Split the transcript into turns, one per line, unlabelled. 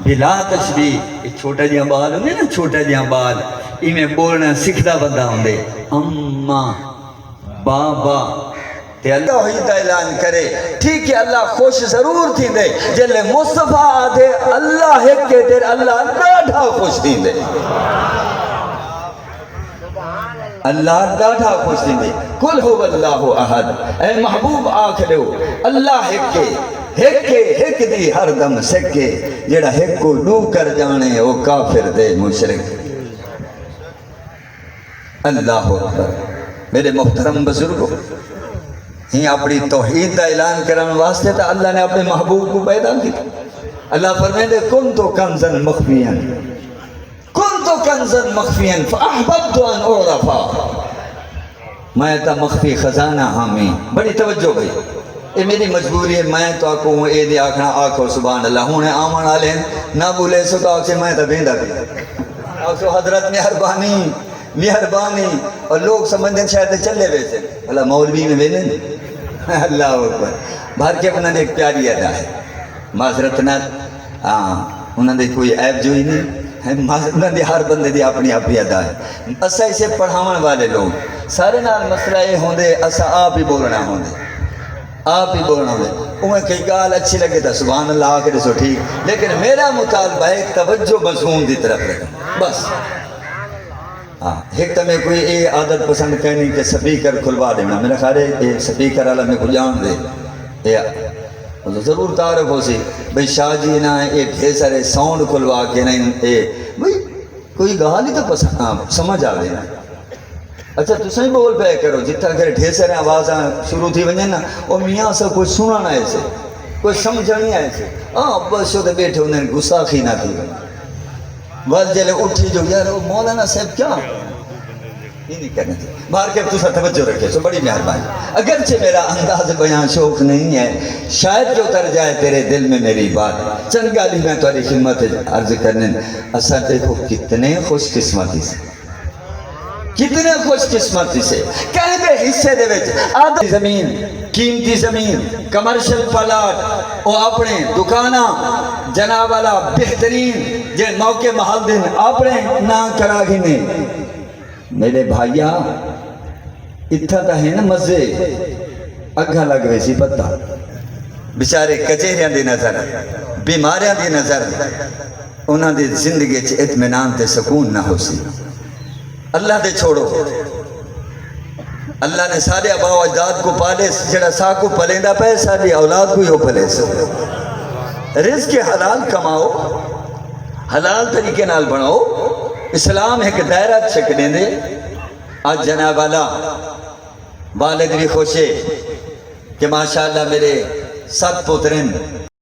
بلا تشبیح یہ چھوٹا جہاں بال ہوندے نا چھوٹا جہاں بال میں بولنا سکھدا بندہ ہوندے اما بابا تے اللہ توحید اعلان کرے ٹھیک ہے اللہ خوش ضرور تھی دے جلے مصطفیٰ آدھے اللہ ہے کہ دے اللہ ڈاڑھا خوش تھی دے اللہ ڈاڑھا خوش تھی دے قل هو اللہ احد اے محبوب آکھ لو اللہ ہک دی ہر دم سکے جڑا ہک کو نو کر جانے وہ کافر دے مشرک اللہ اکبر میرے محترم بزرگوں ہی اپنی توحید کا اعلان کرنے واسطے تو اللہ نے اپنے محبوب کو پیدا کیا اللہ فرمائے کنتو کنزن مخفیاً فاحببت ان اعرفا میں تا مخفی خزانہ ہامی بڑی توجہ بھئی یہ میری مجبوری ہے میں تو آکوں اے دے آکھنا آکھو سبحان اللہ ہوں نے آمان آلے نہ بولے سو تو آکھے میں تا بیندہ بھی آکھو حضرت مہربانی اور لوگ سمجھیں شاید چلے بیسے اللہ مولوی میں بینے اللہ اکبر بھار کے اپنا ایک پیاری ادا ہے معذرت نہ انہوں نے کوئی عیب جو ہی نہیں انہوں نے ہر بندے دی اپنی اپنی ادا ہے اسا اسے پڑھاون والے لوگ سارے نال مسئلہ یہ ہوندے اسا آپ ہی بولنا ہوندے انہیں کئی گال اچھی لگے تھا سبحان اللہ آخر سو ٹھیک لیکن میرا مطالبہ ہے توجہ مضمون دی طرف رکھا بس ایک تو میں کوئی اے عادت پسند کہنی کہ سپیکر کھلوا دینا میرا خیال ہے یہ سپیکر والا میں کو جان دے ضرور تعارف ہو سی بھئی شاہ جی نہ یہ ڈھیر سارے ساؤنڈ کھلوا کے نہیں بھئی کوئی گال ہی تو پسند سمجھ آ نا اچھا تو صحیح بول پہ کرو جتنا کہ ڈھیر سارے آواز شروع تھی ونجے نا اور میاں سے کوئی سنا نہ ایسے کوئی سمجھ نہیں ایسے بس شو دے بیٹھے انہیں گستاخی نہ تھی بس جلے اٹھی جو یار وہ مولانا صاحب کیا یہ نہیں کرنے تھے باہر کے اب تو سا توجہ رکھے سو بڑی مہربانی اگرچہ میرا انداز بیان شوق نہیں ہے شاید جو اتر جائے تیرے دل میں میری بات چند گالی میں تمہاری خدمت عرض کرنے اصلا دیکھو کتنے خوش قسمتی سے کہنے حصے دے وچ آدھی زمین قیمتی زمین کمرشل پلاٹ او اپنے دکانہ جناب والا بہترین جے موقع محل دن اپنے نہ کرا گھنے میرے بھائیہ اتھا تا ہے نا مزے اگھا لگ ویسی پتہ بیچارے کچہریاں دی نظر بیماریاں دی نظر انہاں دی زندگی چ اطمینان تے سکون نہ ہو سی اللہ دے چھوڑو اللہ نے سارے ابا و اجداد کو پالے جڑا سا کو پلیندہ پہ ساری اولاد کو ہی ہو پلے رزق حلال کماؤ حلال طریقے نال بناؤ اسلام ایک دائرہ چھک دیں دے آج جناب والا والد بھی خوشے کہ ماشاءاللہ میرے 7 پترین